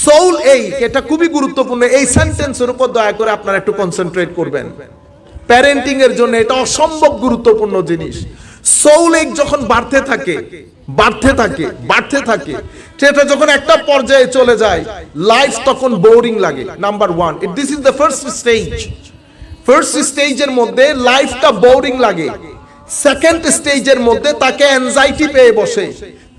Soul eight, এটা খুবই গুরুত্বপূর্ণ। এই সেন্টেন্সের উপর দয়া করে আপনারা একটু কনসেন্ট্রেট করবেন। প্যারেন্টিং এর জন্য এটা অসম্ভব গুরুত্বপূর্ণ জিনিস। সোল এইট যখন বাড়তে থাকে, সেটা যখন একটা পর্যায়ে চলে যায়, লাইফ তখন বোরিং লাগে। Number one, this is the first স্টেজের মধ্যে লাইফটা বোরিং লাগে। সেকেন্ড স্টেজের মধ্যে তাকে অ্যাংজাইটি পেয়ে বসে।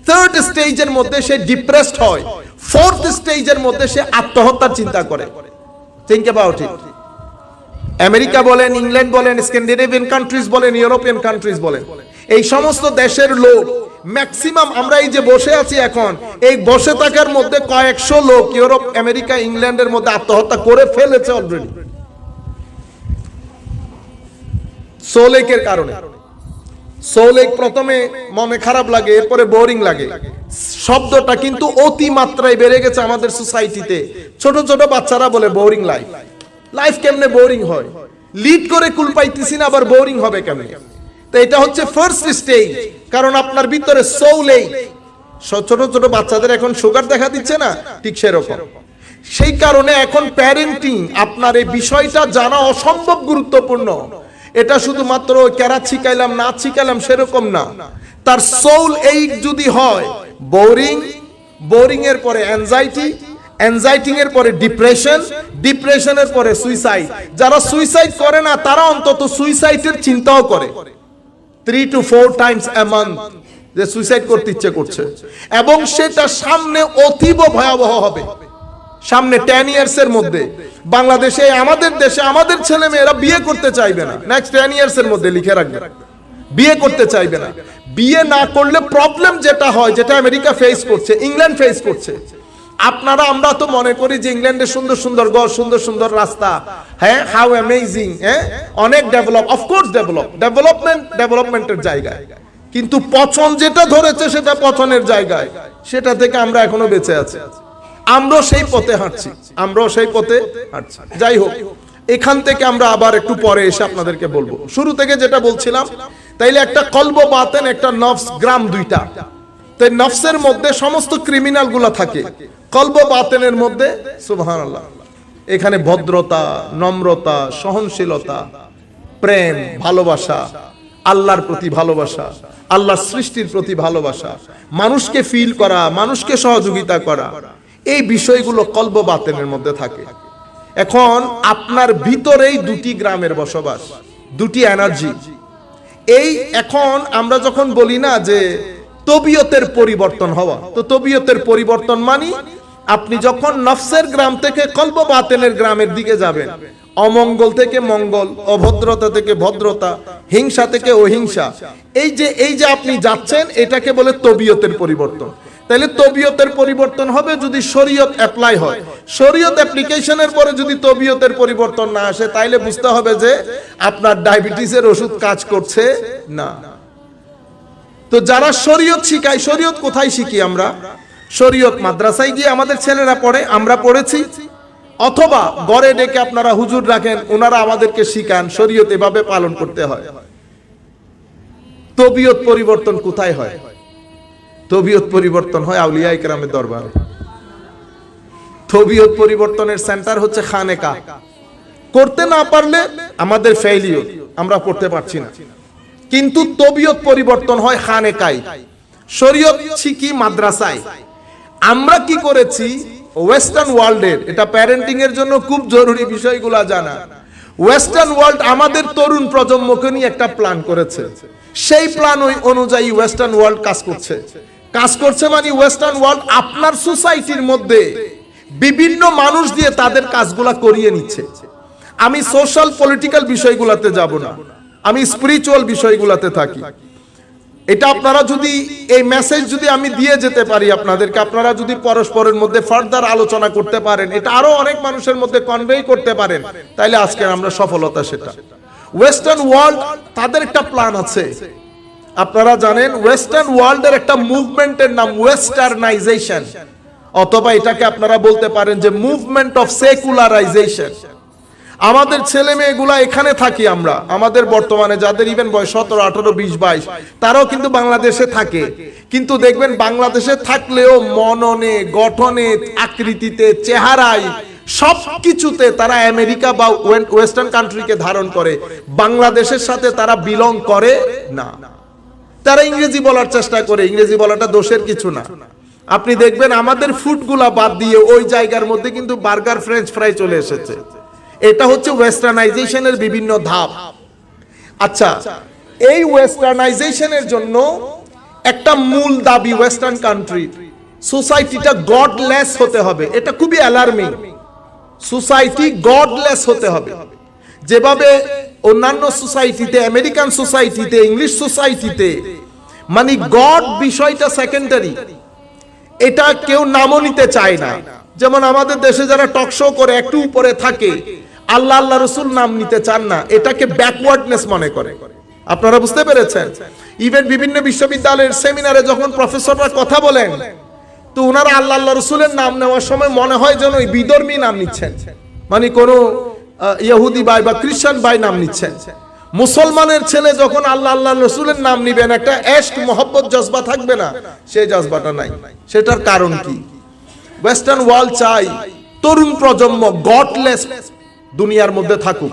থার্ড স্টেজের মধ্যে সে ডিপ্রেসড হয়। ফোর্থ স্টেজের মধ্যে সে আত্মহত্যার চিন্তা করে। Think about it. আমেরিকা বলেন, ইংল্যান্ড বলেন, স্ক্যান্ডিনেভিয়ান কান্ট্রিজ বলেন, ইউরোপিয়ান কান্ট্রিজ বলেন, এই সমস্ত দেশের লোক ম্যাক্সিমাম, আমরা এই যে বসে আছি এখন, এই বসে থাকার মধ্যে কয়েকশো লোক ইউরোপ, আমেরিকা, ইংল্যান্ডের মধ্যে আত্মহত্যা করে ফেলেছে অলরেডি, সোলেকের কারণে। সোলেক প্রথমে মনে খারাপ লাগে, এরপরে বোরিং লাগে। শব্দটা কিন্তু অতিমাত্রায় বেড়ে গেছে আমাদের সোসাইটিতে। ছোট ছোট বাচ্চারা বলে বোরিং লাইফ কেমনে বোরিং হয়, লিড করে কুল পাইতেছি না, আবার বোরিং হবে কেমনে? তো এটা হচ্ছে ফার্স্ট স্টেজ, কারণ আপনার ভিতরে সোল এই ছোট ছোট বাচ্চাদের এখন সুগার দেখা দিচ্ছে না, ঠিক সেরকম। সেই কারণে এখন প্যারেন্টিং, আপনার এই বিষয়টা জানা অসম্ভব গুরুত্বপূর্ণ। এটা শুধুমাত্র ক্যারাত শিখাইলাম না শিখাইলাম সেরকম না। তার সোল এই যদি হয় বোরিং এর পরে অ্যাংজাইটি এর পরে ডিপ্রেশনের পরে সুইসাইড। যারা সুইসাইড করে না তারা অন্তত সুইসাইডের চিন্তাও করে 3 to 4 times a month, যে সুইসাইড করতে ইচ্ছে করছে, এবং সেটা সামনে অতীব ভয়াবহ হবে। সামনে 10 years এর মধ্যে বাংলাদেশে, আমাদের দেশে, আমাদের ছেলে মেয়েরা বিয়ে করতে চাইবে না। নেক্সট 10 years এর মধ্যে লিখে রাখবে, বিয়ে করতে চাইবে না। বিয়ে না করলে প্রবলেম যেটা হয়, যেটা আমেরিকা ফেস করছে, ইংল্যান্ড ফেস করছে। আমরা তো মনে করি যে ইংল্যান্ডে সুন্দর সুন্দর ঘর, সুন্দর সুন্দর রাস্তা, হ্যাঁ, হাউ অ্যামেজিং, হ্যাঁ, অনেক ডেভেলপ, অফকোর্স ডেভেলপমেন্টের জায়গায়, কিন্তু পছন্দ যেটা ধরেছে সেটা পছন্দের জায়গায়, সেটা থেকে আমরা এখনো বেঁচে আছি। আমরাও সেই পথে হাঁটছি। যাই হোক, এখান থেকে আমরা আবার একটু পরে এসে আপনাদেরকে বলবো। শুরু থেকে যেটা বলছিলাম, তাইলে একটা কলব বাতেন, একটা নফস, গ্রাম দুইটা। তাই নফসের মধ্যে সমস্ত ক্রিমিনাল গুলা থাকে, কলব বাতেনের মধ্যে সুবহানাল্লাহ, এখানে ভদ্রতা, নম্রতা, সহনশীলতা, প্রেম, ভালোবাসা, আল্লাহর প্রতি ভালোবাসা, আল্লাহর সৃষ্টির প্রতি ভালোবাসা, মানুষকে ফিল করা, মানুষকে সহযোগিতা করা, এই বিষয়গুলো কলব বাতেনের মধ্যে থাকে। এখন আপনার ভিতরেই দুটি গ্রামের বসবাস, দুটি এনার্জি। এখন আমরা যখন বলি না যে তবিয়তের পরিবর্তন হওয়া, তো তবিয়তের পরিবর্তন মানে আপনি যখন নফসের গ্রাম থেকে কলব বাতেনের গ্রামের দিকে যাবেন, অমঙ্গল থেকে মঙ্গল, অভদ্রতা থেকে ভদ্রতা, হিংসা থেকে অহিংসা, এই যে আপনি যাচ্ছেন, এটাকে বলে তবিয়তের পরিবর্তন। তাহলে তবিয়তের পরিবর্তন হবে যদি শরীয়ত অ্যাপ্লাই হয়। শরীয়ত অ্যাপ্লিকেশনের পরে যদি তবিয়তের পরিবর্তন না আসে, তাইলে বুঝতে হবে যে আপনার ডায়াবেটিসের ওষুধ কাজ করছে না। তো যারা শরীয়ত শিখায়, শরীয়ত কোথায় শিখি আমরা? শরীয়ত মাদ্রাসায় গিয়ে আমাদের ছেলেরা পড়ে, আমরা পড়েছি, অথবা ঘরে ডেকে আপনারা হুজুর রাখেন, ওনারা আমাদেরকে শিখান শরীয়ত এভাবে পালন করতে হয়। তবিয়ত পরিবর্তন কোথায় হয়? তবিয়ত পরিবর্তন হয় আউলিয়া ইকরামের দরবারে। তবিয়ত পরিবর্তনের সেন্টার হচ্ছে খানেকা। করতে না পারলে আমাদের ফেইলিয়র, আমরা করতে পারছি না, কিন্তু তবিয়ত পরিবর্তন হয় খানেকায়। শরীয়ত শিখি মাদ্রাসায়। আমরা কি করেছি? ওয়েস্টার্ন ওয়ার্ল্ডের, এটা প্যারেন্টিং এর জন্য খুব জরুরি বিষয়গুলো জানা। ওয়েস্টার্ন ওয়ার্ল্ড আমাদের তরুণ প্রজন্মকে নিয়ে একটা প্ল্যান করেছে। সেই প্ল্যান অনুযায়ী ওয়েস্টার্ন ওয়ার্ল্ড কাজ করছে মানে ওয়েস্টার্ন ওয়ার্ল্ড আপনার সোসাইটির মধ্যে বিভিন্ন মানুষ দিয়ে তাদের কাজগুলা করিয়ে নিচ্ছে। আমি সোশ্যাল পলিটিক্যাল বিষয়গুলোতে যাব না, আমি স্পিরিচুয়াল বিষয়গুলোতে থাকি। এটা আপনারা যদি এই মেসেজ যদি আমি দিয়ে যেতে পারি আপনাদেরকে, আপনারা যদি পরস্পরের মধ্যে ফার্দার আলোচনা করতে পারেন, এটা আরো অনেক মানুষের মধ্যে কনভে করতে পারেন, তাইলে আজকে আমরা সফলতা সেটা। ওয়েস্টার্ন ওয়ার্ল্ড তাদের একটা প্ল্যান আছে। আপনারা জানেন ওয়েস্টার্ন ওয়ার্ল্ডের একটা মুভমেন্টের নাম ওয়েস্টার্নাইজেশন, অথবা এটাকে আপনারা বলতে পারেন যে মুভমেন্ট অফ সেকুলারাইজেশন। আমাদের ছেলে মেয়েগুলা এখানে থাকি আমরা, আমাদের বর্তমানে যাদের ইভেন বয়স 17, 18, 20, 22 তারাও কিন্তু বাংলাদেশে থাকে। কিন্তু দেখবেন বাংলাদেশে থাকলেও মননে, গঠনে, আকৃতিতে, চেহারায়, সব কিছুতে তারা আমেরিকা বা ওয়েস্টার্ন কান্ট্রিকে ধারণ করে, বাংলাদেশের সাথে তারা বিলং করে না। তারা ইংরেজি বলার চেষ্টা করে, ইংরেজি বলাটা দোষের কিছু না। আপনি দেখবেন আমাদের ফুডগুলা বাদ দিয়ে ওই জায়গার মধ্যে কিন্তু বার্গার, ফ্রেঞ্চ ফ্রাই চলে এসেছে। এটা হচ্ছে ওয়েস্টার্নাইজেশনের বিভিন্ন ধাপ। আচ্ছা, এই ওয়েস্টার্নাইজেশনের জন্য একটা মূল দাবি ওয়েস্টার্ন কান্ট্রি, সোসাইটিটা গডলেস হতে হবে। এটা খুবই অ্যালার্মিং। সোসাইটি গডলেস হতে হবে। যেভাবে অন্যান্য সোসাইটিতে, আমেরিকান সোসাইটিতে, ইংলিশ সোসাইটিতে মানে গড বিষয়টা সেকেন্ডারি, এটা কেউ নামও নিতে চায় না। যেমন আমাদের দেশে যারা টক শো করে একটু উপরে থাকে, আল্লাহ আল্লাহ রসুল নাম নিতে চান না, এটাকে ব্যাকওয়ার্ডনেস মনে করে। আপনারা বুঝতে পেরেছেন? ইভেন বিভিন্ন বিশ্ববিদ্যালয়ের সেমিনারে যখন প্রফেসররা কথা বলেন, তো ওনারা আল্লাহ আল্লাহ রসুলের নাম নেওয়ার সময় মনে হয় যেন ওই বিধর্মী নাম নিচ্ছেন, মানে কোনো ইহুদি ভাই বা খ্রিস্টান ভাই নাম নিচ্ছেন। মুসলমানের ছেলে যখন আল্লাহ আল্লাহ রসুলের নাম নিবেন, একটা এশক মোহব্বত জজবা থাকবে না, সেই জজবাটা নাই। সেটার কারণ কি? ওয়েস্টার্ন ওয়ার্ল্ড চাই তরুণ প্রজন্ম গডলেস দুনিয়ার মধ্যে থাকুক,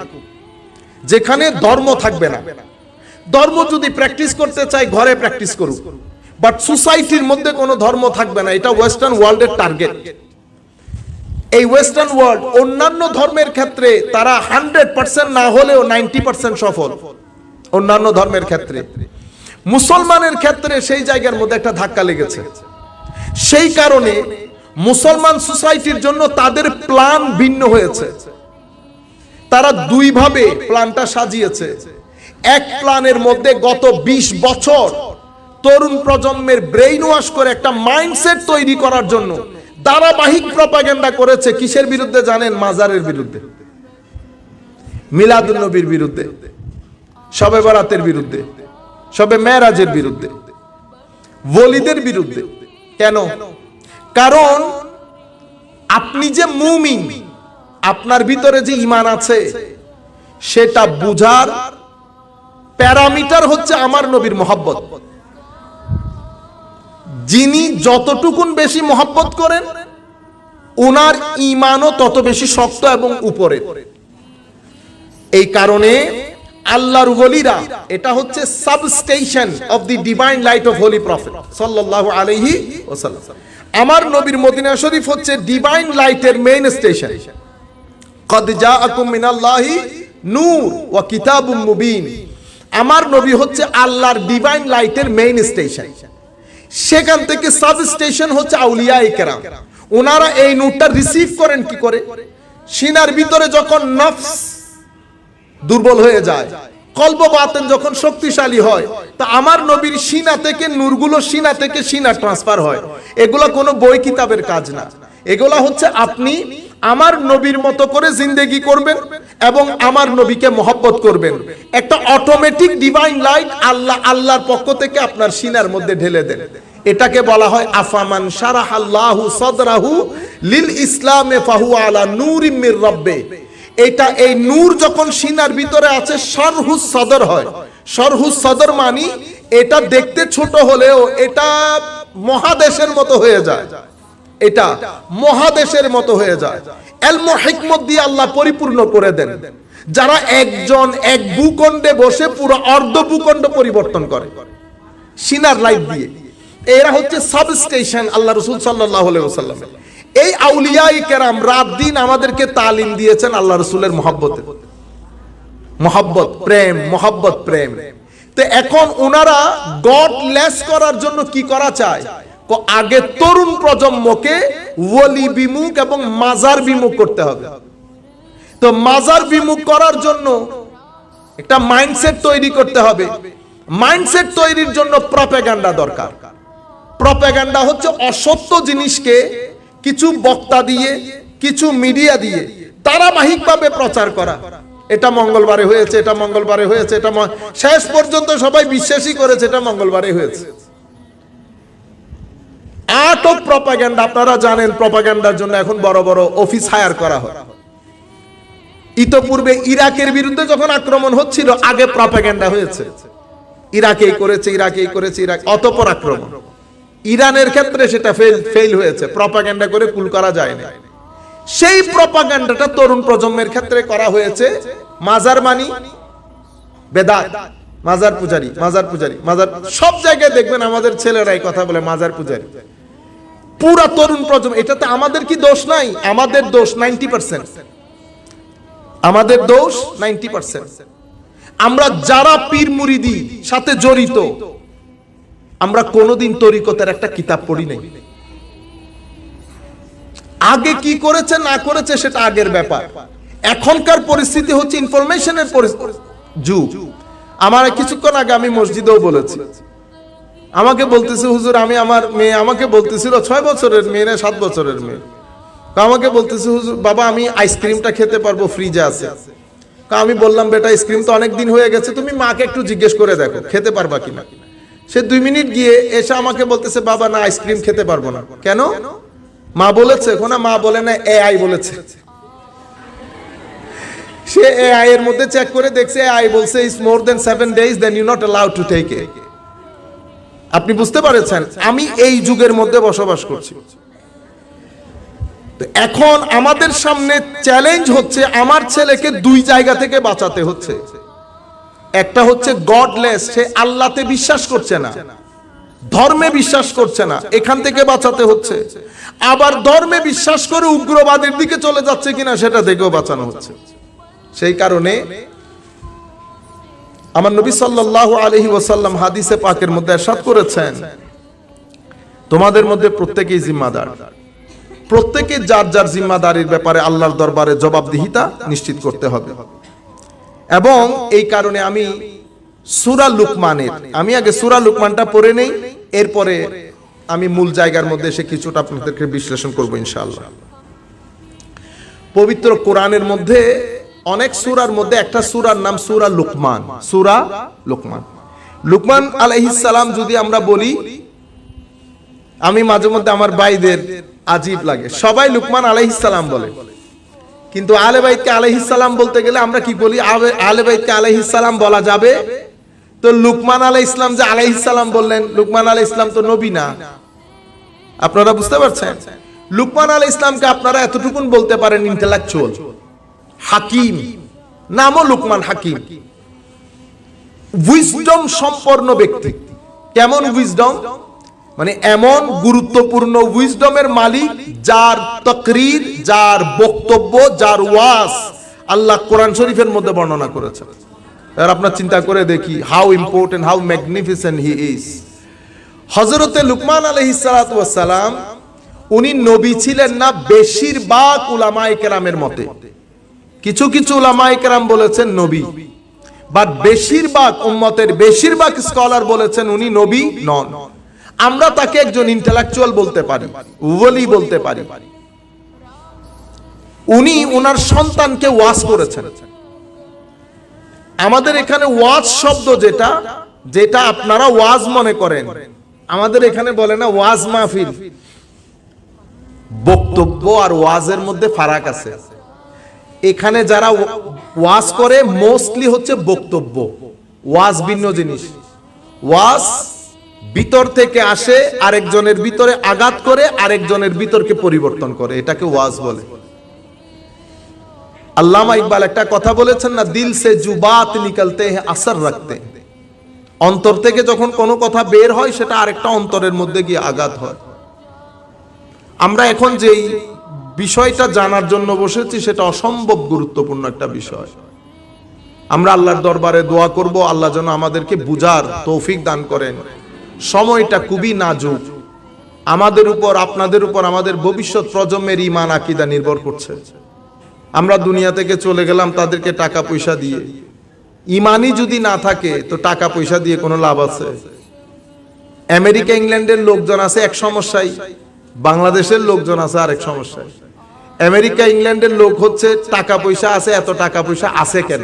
যেখানে ধর্ম থাকবে না। ধর্ম যদি প্র্যাকটিস করতে চাই ঘরে প্র্যাকটিস করুক, বাট সোসাইটির মধ্যে কোনো ধর্ম থাকবে না। এটা ওয়েস্টার্ন ওয়ার্ল্ডের টার্গেট। এই ওয়েস্টার্ন ওয়ার্ল্ড অন্যান্য ধর্মের ক্ষেত্রে তারা 100% না হলেও 90% সফল। অন্যান্য ধর্মের ক্ষেত্রে, মুসলমানের ক্ষেত্রে সেই জায়গার মধ্যে একটা ধাক্কা লেগেছে। সেই কারণে মুসলমান সোসাইটির জন্য তাদের প্ল্যান ভিন্ন হয়েছে। তারা দুই ভাবে প্ল্যানটা সাজিয়েছে। এক প্ল্যানের মধ্যে গত 20 বছর তরুণ প্রজন্মের ব্রেইন ওয়াশ করে একটা মাইন্ডসেট তৈরি করার জন্য ধারাবাহিক প্রপাগান্ডা করেছে। কিসের বিরুদ্ধে জানেন? মাজারের বিরুদ্ধে, মিলাদুন নবীর বিরুদ্ধে, শবে বরাতের বিরুদ্ধে, শবে মেরাজের বিরুদ্ধে, ওলিদের বিরুদ্ধে। কেন? কারণ আপনি যে মুমিন, আপনার ভিতরে যে ঈমান আছে, সেটা বুঝার প্যারামিটার হচ্ছে আমার নবীর মহব্বত। যিনি যতটুকুন বেশি মহব্বত করেন, ওনার ঈমানও তত বেশি শক্ত এবং উপরে। এই কারণে আল্লাহর ওলিরা, এটা হচ্ছে substation of the divine light off holy prophet সাল্লাল্লাহু আলাইহি ওয়াসাল্লাম। আমার নবীর মদিনা শরীফ হচ্ছে ডিভাইন লাইটের মেইন স্টেশন। কদ জাআকুম মিনাল্লাহি নূর ওয়া কিতাবুম মুবিন। আমার নবী হচ্ছে আল্লাহর ডিভাইন লাইটের মেইন স্টেশন। সেখান থেকে সাব স্টেশন হচ্ছে আউলিয়ায়ে কেরাম। ওনারা এই নূরটা রিসিভ করেন কি করে? সিনার ভিতরে যখন নফস দুর্বল হয়ে যায়, কলব বাতেন যখন শক্তিশালী হয়, তা আমার নবীর সিনা থেকে নূরগুলো সিনা থেকে সিনা ট্রান্সফার হয়। এগুলো কোনো বই কিতাবের কাজ না। এগুলা হচ্ছে আপনি আমার নবীর মতো করে জিন্দেগি করবেন এবং আমার নবীকে মহব্বত করবেন। একটা অটোমেটিক ডিভাইন লাইট আল্লাহর পক্ষ থেকে আপনার সিনার মধ্যে ঢেলে দেন। এটাকে বলা হয় আফামান শারাহাল্লাহু সাদরাহু লিল ইসলামে ফাহুয়া আলা নূরিম মির রাব্বে। এটা, এই নূর যখন সিনার ভিতরে আছে, শারহুস সদর হয়। শারহুস সদর মানে এটা দেখতে ছোট হলেও এটা মহাদেশের মতো হয়ে যায়। এটা মহাদেশের মতো হয়ে যায়। ইলম ও হিকমত দিয়ে আল্লাহ পরিপূর্ণ করে দেন। যারা একজন এক ভূখণ্ডে বসে পুরো অর্ধ ভূখণ্ড পরিবর্তন করে সিনার লাইট দিয়ে। এরা হচ্ছে সাবস্টেশন আল্লাহ রাসূল সাল্লাল্লাহু আলাইহি ওয়াসাল্লাম। এই আউলিয়ায়ে কেরাম রাত দিন আমাদেরকে তালিম দিয়েছেন আল্লাহ রাসূলের মহব্বতে। মহব্বত, প্রেম, মহব্বত, প্রেম। তো এখন ওনারা গডলেস করার জন্য কি করা চায়? আগে তরুণ প্রজন্মকে ওলি বিমুখ এবং মাজার বিমুখ করতে হবে। তো মাজার বিমুখ করার জন্য একটা মাইন্ডসেট তৈরি করতে হবে। মাইন্ডসেট তৈরির জন্য প্রপাগান্ডা দরকার। প্রপাগান্ডা হচ্ছে অসত্য জিনিসকে কিছু বক্তা দিয়ে, কিছু মিডিয়া দিয়ে ধারাবাহিকভাবে প্রচার করা। এটা মঙ্গলবারে হয়েছে, এটা মঙ্গলবারে হয়েছে, এটা শেষ পর্যন্ত সবাই বিশ্বাসই করেছে এটা মঙ্গলবারে হয়েছে। Art of propaganda. আপনারা জানেন প্রপাগান্ডার জন্য এখন বড় বড় অফিস হায়ার করা হয়। ইতোপূর্বে ইরাকের বিরুদ্ধে যখন আক্রমণ হচ্ছিল, আগে প্রপাগান্ডা হয়েছে, ইরাকেই করেছে, ইরাকেই করেছে, ইরাক, অতঃপর আক্রমণ। ইরানের ক্ষেত্রে সেটা ফেল হয়েছে, প্রপাগান্ডা করে কুল করা যায় না। সেই প্রপাগান্ডাটা তরুণ প্রজন্মের ক্ষেত্রে করা হয়েছে, মাজার মানি, বেদাত, মাজার পূজারি, মাজার পূজারি, মাজার, সব জায়গায় দেখবেন আমাদের ছেলেরাই কথা বলে মাজার পূজারি, পুরা তরুণ প্রজন্ম। এটাতে আমাদের কি দোষ নাই? আমাদের দোষ 90%, আমাদের দোষ 90%। আমরা যারা পীর মুরিদি সাথে জড়িত, আমরা কোনোদিন তরিকতের একটা কিতাব পড়ি নাই। আগে কি করেছে না করেছে সেটা আগের ব্যাপার। এখনকার পরিস্থিতি হচ্ছে ইনফরমেশনের যুগ। আমার কিছুক্ষণ আগে আমি মসজিদেও বলেছি, আমাকে বলতেছে হুজুর, আমি আমার মেয়ে আমাকে বলতেছিল, 6 বছরের মেয়ে না 7 বছরের মেয়ে, আমাকে বলতেছে হুজুর বাবা আমি আইসক্রিমটা খেতে পারবো, ফ্রিজে আছে। আমি বললাম বেটা আইসক্রিম তো অনেক দিন হয়ে গেছে, তুমি মাকে একটু জিজ্ঞেস করে দেখো খেতে পারবা কিনা। সে 2 মিনিট গিয়ে এসে আমাকে বলতেছে বাবা না আইসক্রিম খেতে পারবো না। কেন? মা বলেছে? না মা বলে না, এআই বলেছে। সে এআই এর মধ্যে চেক করে দেখছে, এআই বলছে is more than 7 days then you not allowed to take it. আপনি বুঝতে পারছেন আমি এই যুগের মধ্যে বসবাস করছি। এখন আমাদের সামনে চ্যালেঞ্জ হচ্ছে, আমার ছেলেকে 2 জায়গা থেকে বাঁচাতে হচ্ছে। একটা হচ্ছে গডলেস, সে আল্লাহতে বিশ্বাস করছে না, ধর্মে বিশ্বাস করছে না, এখান থেকে বাঁচাতে হচ্ছে। আবার ধর্মে বিশ্বাস করে উগ্রবাদের দিকে চলে যাচ্ছে কিনা সেটা দেখেও বাঁচানো হচ্ছে। সেই কারণে আমার নবী সাল্লাল্লাহু আলাইহি ওয়াসাল্লাম হাদিসে পাকের মধ্যে ইরশাদ করেছেন, তোমাদের মধ্যে প্রত্যেকেই জিম্মাদার, প্রত্যেকে যার যার জিম্মাদারির ব্যাপারে আল্লাহর দরবারে জবাবদিহিতা নিশ্চিত করতে হবে। এবং এই কারণে আমি সূরা লুকমানের, আমি আগে সূরা লুকমানটা পড়ে নেই, এরপরে আমি মূল জায়গার মধ্যে এসে কিছুটা আপনাদেরকে বিশ্লেষণ করব ইনশাআল্লাহ। পবিত্র কোরআনের মধ্যে অনেক সূরার মধ্যে একটা সূরার নাম সূরা লুকমান। সূরা লুকমান, লুকমান আলাইহিস সালাম যদি আমরা বলি, আমি মাঝে মধ্যে আমার ভাইদের আজীব লাগে, সবাই লুকমান আলাইহিস সালাম বলে, কিন্তু আলে বাইতকে আলাইহিস সালাম বলতে গেলে আমরা কি বলি? আলে বাইতকে আলাইহিস সালাম বলা যাবে, তো লুকমান আলাইহিস সালাম যে আলাইহিস সালাম বললেন, লুকমান আলাইহিস সালাম তো নবী না। আপনারা বুঝতে পারছেন? লুকমান আলাইহিস সালামকে আপনারা এতটুকুন বলতে পারেন ইন্টেলেকচুয়াল, হাকিম, নামও লুকমান, হাকিম, উইজডম সম্পন্ন ব্যক্তি। কেমন উইজডম? মানে এমন গুরুত্বপূর্ণ উইজডমের মালিক, যার তাকরীর, যার বক্তব্য, যার ওয়াজ আল্লাহ কোরআন শরীফের মধ্যে বর্ণনা করেছেন। আর আপনার চিন্তা করে দেখি how important, how magnificent he is. হযরতে লুকমান আলাইহিস সালাতু ওয়াস সালাম উনি নবী ছিলেন না বেশিরভাগ উলামায়ে কেরামের মতে। কিছু কিছু উলামায়ে কেরাম বলেছেন নবী, বাট বেশিরভাগ উম্মতের বেশিরভাগ স্কলার বলেছেন উনি নবী নন। আমরা তাকে একজন ইন্টেলেকচুয়াল বলতে পারি, ওলি বলতে পারি। উনি ওনার সন্তানকে ওয়াজ করেছেন। আমাদের এখানে ওয়াজ শব্দ যেটা যেটা আপনারা ওয়াজ মনে করেন, আমাদের এখানে বলে না ওয়াজ মাহফিল। বক্তব্য আর ওয়াজের মধ্যে ফারাক আছে। এখানে যারা ওয়াজ করে মোস্টলি হচ্ছে বক্তব্য, ওয়াজ ভিন্ন জিনিস। ওয়াজ ভিতর থেকে আসে, আরেকজনের ভিতরে আঘাত করে, আরেকজনের ভিতরকে পরিবর্তন করে, এটাকে ওয়াজ বলে। আল্লামা ইকবাল একটা কথা বলেছেন না, দিল সে জো বাত নিকলতে হ্যায় আসর রাখতে। অন্তর থেকে যখন কোনো কথা বের হয় সেটা আরেকটা অন্তরের মধ্যে গিয়ে আঘাত হয়। আমরা এখন যেই বিষয়টা জানার জন্য বসেছি সেটা অসম্ভব গুরুত্বপূর্ণ একটা বিষয়। আমরা আল্লাহর দরবারে দোয়া করব আল্লাহ যেন আমাদেরকে বুঝার তৌফিক দান করেন। সময়টা খুবই নাজুক, আমাদের উপর, আপনাদের উপর, আমাদের ভবিষ্যৎ প্রজন্মের ঈমান আকীদা নির্ভর করছে। আমরা দুনিয়া থেকে চলে গেলাম তাদেরকে টাকা পয়সা দিয়ে, ঈমানই যদি না থাকে তো টাকা পয়সা দিয়ে কোনো লাভ আছে? আমেরিকা ইংল্যান্ডের লোকজন আছে এক সমস্যায়, বাংলাদেশের লোকজন আছে আরেক সমস্যায়। আমেরিকা ইংল্যান্ডের লোক হচ্ছে টাকা পয়সা আছে, এত টাকা পয়সা আছে কেন?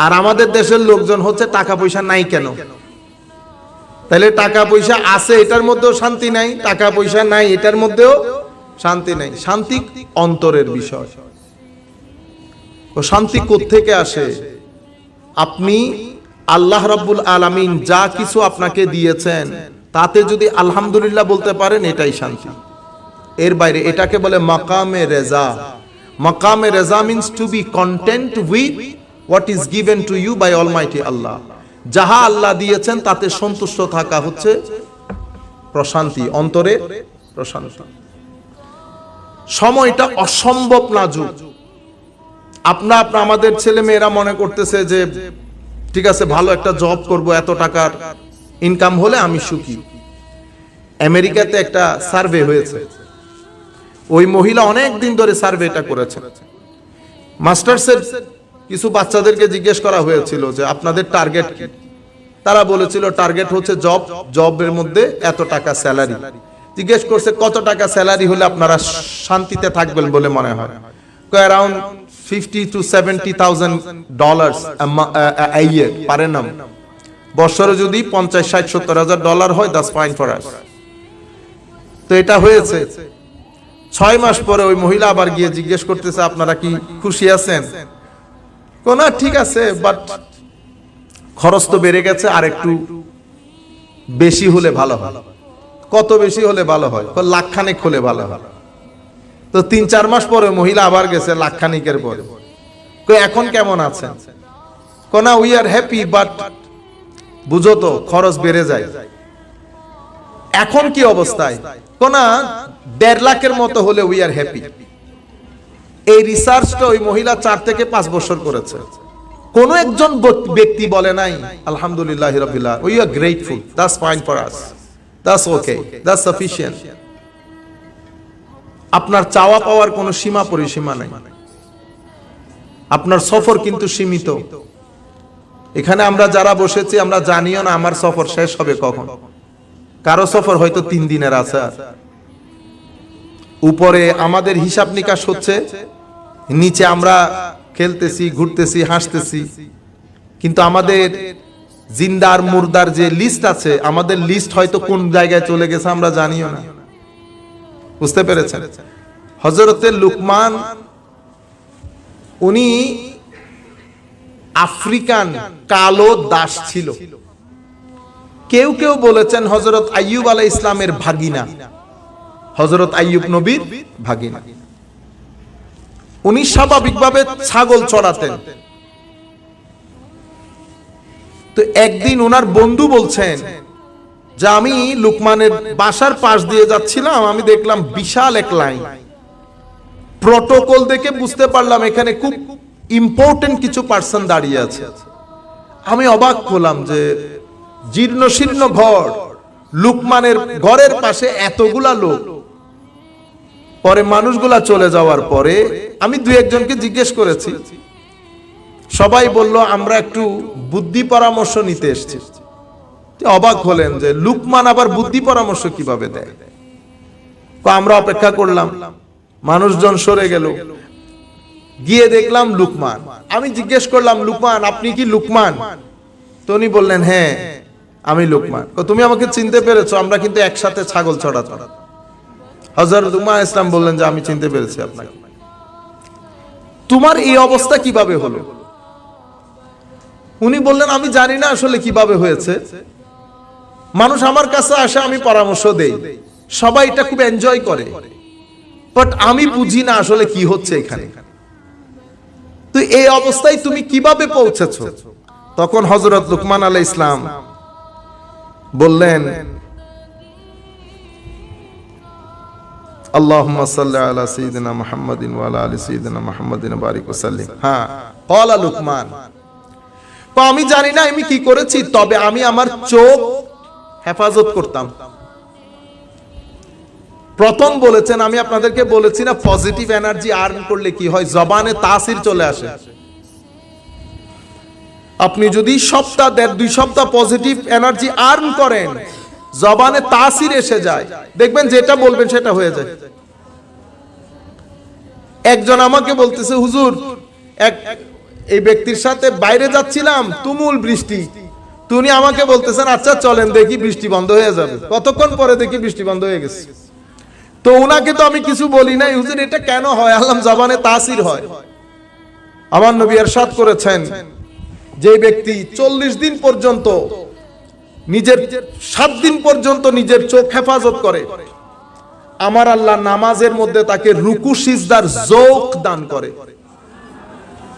আর আমাদের দেশের লোকজন হচ্ছে টাকা পয়সা নাই কেন? তাহলে টাকা পয়সা আছে এটার মধ্যেও শান্তি নাই, টাকা পয়সা নাই এটার মধ্যেও শান্তি নাই। শান্তি অন্তরের বিষয়। ও শান্তি কোত্থেকে আসে? আপনি আল্লাহ রাব্বুল আলামিন যা কিছু আপনাকে দিয়েছেন তাতে যদি আলহামদুলিল্লাহ বলতে পারেন, এটাই শান্তি। এর বাইরে এটাকে বলে মাকামে রেজা। মাকামে রেজা means to be content with what is given to you by almighty Allah. যাহা আল্লাহ দিয়েছেন তাতে সন্তুষ্ট থাকা হচ্ছে প্রশান্তি, অন্তরে প্রশান্তি। সময়টা অসম্ভব নাজুক। আমাদের ছেলে মেয়েরা মনে করতেছে যে ঠিক আছে, ভালো একটা জব করব, এত টাকার ইনকাম হলে আমি সুখী। আমেরিকাতে একটা সার্ভে হয়েছে, ওই মহিলা অনেক দিন ধরে সার্ভেটা করেছে। মাস্টার্সের কিছু বাচ্চাদেরকে জিজ্ঞেস করা হয়েছিল যে আপনাদের টার্গেট কি? তারা বলেছিল টার্গেট হচ্ছে জবের মধ্যে এত টাকা স্যালারি। জিজ্ঞেস করছে কত টাকা স্যালারি হলে আপনারা শান্তিতে থাকবেন বলে মনে হয়? Around $50,000 to $70,000 a year per annum। বছরে যদি $50,000-60,000 হয়, দ্যাটস ফাইন ফর আস। তো এটা হয়েছে। 6 মাস পরে ওই মহিলা আবার গিয়ে জিজ্ঞেস করতেছে আপনারা কি খুশি আছেন? না, ঠিক আছে, বাট খরচ তো বেড়ে গেছে, আর একটু বেশি হলে ভালো হয়। কত বেশি হলে ভালো হয়? লাখখানেক হলে ভালো হয়। তো 3-4 মাস পরে মহিলা আবার গেছে লাখখানিকের পরে। এখন কেমন আছেন? না, উই আর হ্যাপি, বাট বুঝো তো খরচ বেড়ে যায়। এখন কি অবস্থায়? না, 1.5 লাখের মতো হলে উই আর হ্যাপি। এই রিসার্চটা ওই মহিলা 4 থেকে 5 বছর করেছে। কোন একজন ব্যক্তি বলে নাই আলহামদুলিল্লাহ রাব্বিল আলামিন, we are grateful, that's fine for us, that's okay, that's sufficient. আপনার চাওয়া পাওয়ার কোনো সীমা পরিসীমা নাই। আপনার সফর কিন্তু সীমিত। এখানে আমরা যারা বসেছি আমরা জানিও না আমার সফর শেষ হবে কখন। কারো সফর হয়তো 3 দিনের আছে। উপরে আমাদের হিসাব নিকাশ হচ্ছে, নিচে আমরা খেলতেছি, ঘুরতেছি, হাসতেছি, কিন্তু আমাদের জিন্দার মুর্দার যে লিস্ট আছে, আমাদের লিস্ট হয়তো কোন জায়গায় চলে গেছে আমরা জানিও না। বুঝতে পেরেছেন? হযরতে লুকমান উনি আফ্রিকান কালো দাস ছিল। কেউ কেউ বলেছেন হযরত আইয়ুব আলাইহিস ইসলামের ভাগিনা, হযরত আইয়ুব নবীর ভাগিনা। উনি স্বাভাবিকভাবে ছাগল চড়াতেন। তো একদিন ওনার বন্ধু বলছেন যে আমি লুকমানের বাসার পাশ দিয়ে যাচ্ছিলাম, আমি দেখলাম বিশাল এক লাইন। প্রটোকল দেখে বুঝতে পারলাম এখানে খুব ইম্পর্টেন্ট কিছু পার্সন দাঁড়িয়ে আছে। আমি অবাক হলাম যে জীর্ণ শীর্ণ ঘর, লুকমানের ঘরের পাশে এতগুলা লোক। পরে মানুষগুলা চলে যাওয়ার পরে আমি 2-1 জনকে জিজ্ঞেস করেছি, সবাই বলল আমরা একটু বুদ্ধি পরামর্শ নিতে এসেছি। অবাক হলেন যে লুকমান আবার বুদ্ধি পরামর্শ কিভাবে দেয়। আমরা অপেক্ষা করলাম, মানুষজন সরে গেল, গিয়ে দেখলাম লুকমান। আমি জিজ্ঞেস করলাম, লুকমান আপনি কি লুকমান? তো উনি বললেন হ্যাঁ আমি লুকমান। তুমি আমাকে চিনতে পেরেছো? আমরা কিন্তু একসাথে ছাগল চড়াতাম। হযরত লুকমান ইসলাম বললেন যে আমি চিনতে পেরেছি আপনাকে। তোমার এই অবস্থা কিভাবে হলো? উনি বললেন আমি জানি না আসলে কিভাবে হয়েছে। মানুষ আমার কাছে আসে, আমি পরামর্শ দেই, সবাই এটা খুব এনজয় করে, বাট আমি বুঝি না আসলে কি হচ্ছে এখানে। তো এই অবস্থায় তুমি কিভাবে পৌঁছেছো? তখন হযরত লুকমান আলাইহিস ইসলাম বললেন আল্লাহুম্মা সাল্লি আলা সাইয়্যিদিনা মুহাম্মাদিন ওয়া আলা আলি সাইয়্যিদিনা মুহাম্মাদিন বারিক ওয়া সাল্লিম। হ্যাঁ, ক্বালা লুকমান, তো আমি জানি না আমি কি করেছি, তবে আমি আমার চোখ হেফাজত করতাম। প্রথম বলেছেন, আমি আপনাদেরকে বলেছি না পজিটিভ এনার্জি আর্ন করলে কি হয়, জবানে তাসির চলে আসে। আপনি যদি 1-2 সপ্তাহ পজিটিভ এনার্জি আর্ন করেন, জবানে তাসির এসে যায়, দেখবেন যেটা বলবেন সেটা হয়ে যায়। একজন আমাকে বলতেছে, হুজুর এই ব্যক্তির সাথে বাইরে যাচ্ছিলাম, তুমুল বৃষ্টি। উনি আমাকে বলতেছেন আচ্ছা চলেন দেখি বৃষ্টি বন্ধ হয়ে যাবে। কতক্ষণ পরে দেখি বৃষ্টি বন্ধ হয়ে গেছে। তো উনাকে তো আমি কিছু বলি নাই, হুজুর এটা কেন হয়? আল্লাহ জবানে তাসির হয়। আমার নবী ইরশাদ করেছেন, যে ব্যক্তি 40 দিন পর্যন্ত নিজের 7 দিন পর্যন্ত নিজের চোখ হেফাজত করে, আমার আল্লাহ নামাজের মধ্যে তাকে রুকু সিজদার যৌক দান করে।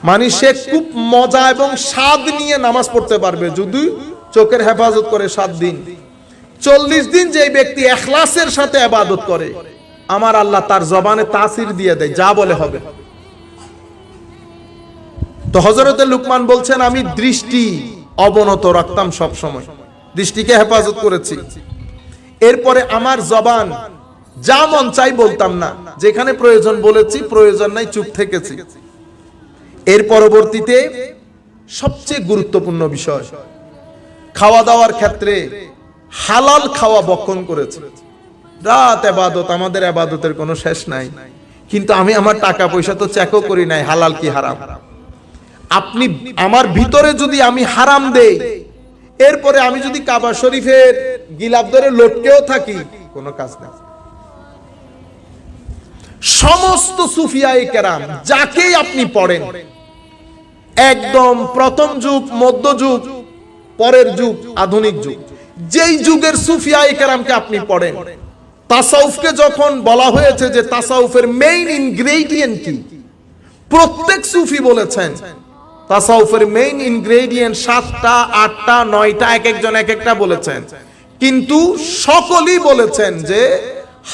মানে সে খুব মজা এবং স্বাদ নিয়ে নামাজ পড়তে পারবে যদি চোখের হেফাজত করে 7 দিন। 40 দিন যে ব্যক্তি ইখলাসের সাথে ইবাদত করে, আমার আল্লাহ তার জবানে তাসির দিয়ে দেয়, যা বলে হবে। তো হযরতে লুকমান বলছেন, আমি দৃষ্টি অবনত রাখতাম সব সময়, দৃষ্টিকে হেফাজত করেছি। এরপরে আমার জবান যা মন চাই বলতাম না, যেখানে প্রয়োজন বলেছি, প্রয়োজন নাই চুপ থেকেছি। এর পরবর্তীতে সবচেয়ে গুরুত্বপূর্ণ বিষয়, খাওয়া দাওয়ার ক্ষেত্রে হালাল খাওয়া বক্ষণ করেছে। রাত ইবাদত, আমাদের ইবাদতের কোনো শেষ নাই, কিন্তু আমি আমার টাকা পয়সা তো চেকও করি নাই হালাল কি হারাম। আপনি আমার ভিতরে যদি আমি হারাম দেই, এরপরে আমি যদি কাবা শরীফের গিলাফ ধরে লটকেও থাকি, কোনো কাজ না। সমস্ত সুফিয়ায়ে কেরাম যাকেই আপনি পড়েন, একদম প্রথম যুগ, মধ্যযুগ, পরের যুগ, আধুনিক যুগ, যেই যুগের সুফিয়ায়ে কেরামকে আপনি পড়েন, তাসাউফকে যখন বলা হয়েছে যে তাসাউফের মেইন ইনগ্রেডিয়েন্ট কি, প্রত্যেক সুফি বলেছেন তাসাউফের মেইন ইনগ্রেডিয়েন্ট 7টা, 8টা, 9টা, এক একজন এক একটা বলেছেন, কিন্তু সকলেই বলেছেন যে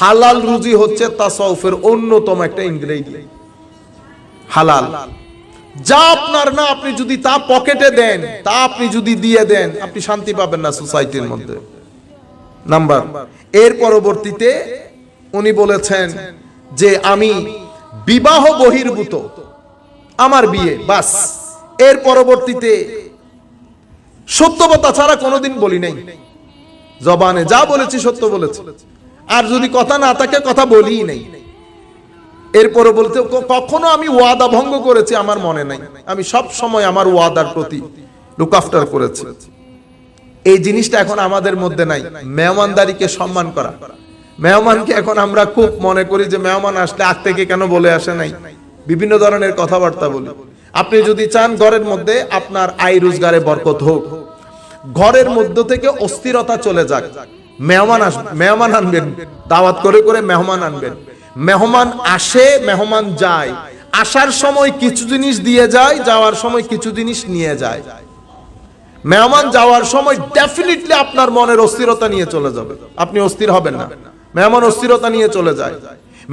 হালাল রুজি হচ্ছে তাসাউফের অন্যতম একটা ইনগ্রেডিয়েন্ট। হালাল যা আপনার না, আপনি যদি তা পকেটে দেন, তা আপনি যদি দিয়ে দেন, আপনি শান্তি পাবেন না সোসাইটির মধ্যে। নাম্বার, এর পরবর্তীতে উনি বলেছেন যে আমি বিবাহ বহির্ভূত, আমার বিয়ে বাস। এর পরবর্তীতে সত্যবতা ছাড়া কোনোদিন বলি নাই, জবানে যা বলেছি সত্য বলেছি, আর যদি কথা না থাকে কথা বলিই নাই। এরপরে বলতে কখনো আমি ওয়াদা ভঙ্গ করেছি আমার মনে নাই, আমি সব সময় আমার ওয়াদার প্রতি লুক আফটার করেছি। এই জিনিসটা এখন আমাদের মধ্যে নাই। মেহমানদারিকে সম্মান করা, মেহমানকে এখন আমরা খুব মনে করি যে মেহমান আসলে আগ থেকে কেন বলে আসে নাই, বিভিন্ন ধরনের কথাবার্তা বলি। আপনি যদি চান ঘরের মধ্যে আপনার আয় রোজগারে বরকত হোক, ঘরের মধ্য থেকে অস্থিরতা চলে যাক, মেহমান আনবেন, দাওয়াত করে করে মেহমান আনবেন। মেহমান আসে, মেহমান যায়, আসার সময় কিছু জিনিস দিয়ে যায়, যাওয়ার সময় কিছু জিনিস নিয়ে যায়। মেহমান যাওয়ার সময় ডেফিনেটলি আপনার মনের অস্থিরতা নিয়ে চলে যাবে, আপনি অস্থির হবেন না। মেহমান অস্থিরতা নিয়ে চলে যায়,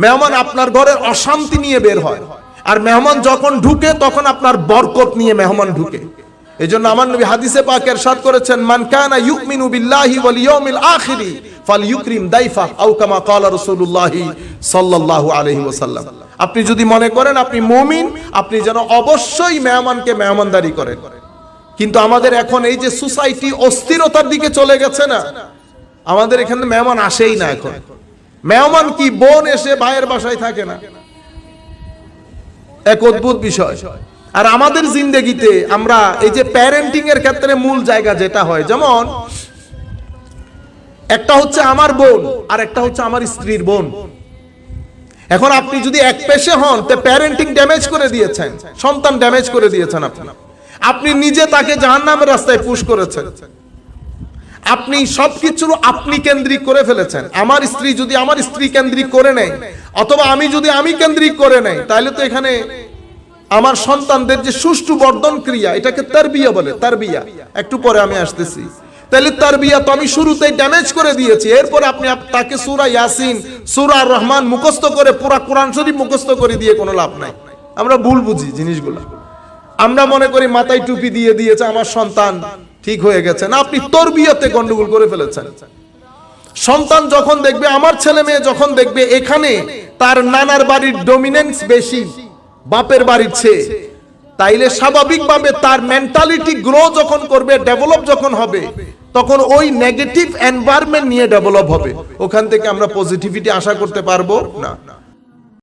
মেহমান আপনার ঘরের অশান্তি নিয়ে বের হয়, আর মেহমান যখন ঢুকে তখন আপনার বরকত নিয়ে মেহমান ঢুকে। এজন্য আমার নবী হাদিসে পাক ইরশাদ করেছেন, মান কানা ইউমিনু বিল্লাহি ওয়াল ইয়াউমিল আখিরি ফালইউকরিম দাইফা আও কামা ক্বালা রাসূলুল্লাহ সাল্লাল্লাহু আলাইহি ওয়াসাল্লাম। আপনি যদি মনে করেন আপনি মুমিন, আপনি যেন অবশ্যই মেহমানকে মেহমানদারি করেন। কিন্তু আমাদের এখন এই যে সোসাইটি অস্থিরতার দিকে চলে গেছে না, আমাদের এখানে মেহমান আসেই না। এখন মেহমান কি, বোন এসে ভাইয়ের বাসায় থাকে না, এক অদ্ভুত বিষয়। আর আমাদের জিন্দেগিতে আমরা এই যে প্যারেন্টিং এর ক্ষেত্রে মূল জায়গা যেটা হয়, যেমন একটা হচ্ছে আমার বোন আর একটা হচ্ছে আমার স্ত্রীর বোন। এখন আপনি যদি এক পেশে হন, তো প্যারেন্টিং ড্যামেজ করে দিয়েছেন, সন্তান ড্যামেজ করে দিয়েছেন। আপনি নিজে তাকে জাহান্নামের রাস্তায় পুশ করেছেন, আপনি সবকিছু আপনি কেন্দ্রিক করে ফেলেছেন। আমার স্ত্রী যদি আমার স্ত্রী কেন্দ্রিক করে নেয়, অথবা আমি যদি আমি কেন্দ্রিক করে নেই, তাহলে তো এখানে আমার সন্তানদের যে সুষ্ঠু বর্ধন ক্রিয়া, এটাকে তারবিয়া বলে। তারবিয়া একটু পরে আমি আসতেছি। তাহলে তারবিয়া তো আমি শুরুতেই ড্যামেজ করে দিয়েছি। এরপরে আপনি তাকে সূরা ইয়াসিন, সূরা রহমান মুখস্থ করে পুরা কোরআন শরীফ মুখস্থ করে দিয়ে কোনো লাভ নাই। আমরা ভুল বুঝি জিনিসগুলো, আমরা মনে করি মাথায় টুপি দিয়ে দিয়েছে আমার সন্তান ঠিক হয়ে গেছে। না, আপনি তরবিয়তে গন্ডগোল করে ফেলেছেন। সন্তান যখন দেখবে, আমার ছেলে মেয়ে যখন দেখবে এখানে তার নানার বাড়ির ডমিনেন্স বেশি বাপের বাড়ির চেয়ে, তাইলে স্বাভাবিকভাবে তার মেন্টালিটি গ্রো যখন করবে, ডেভেলপ যখন হবে, তখন ওই নেগেটিভ এনভায়রনমেন্ট নিয়ে ডেভেলপ হবে। ওখান থেকে আমরা পজিটিভিটি আশা করতে পারবো না।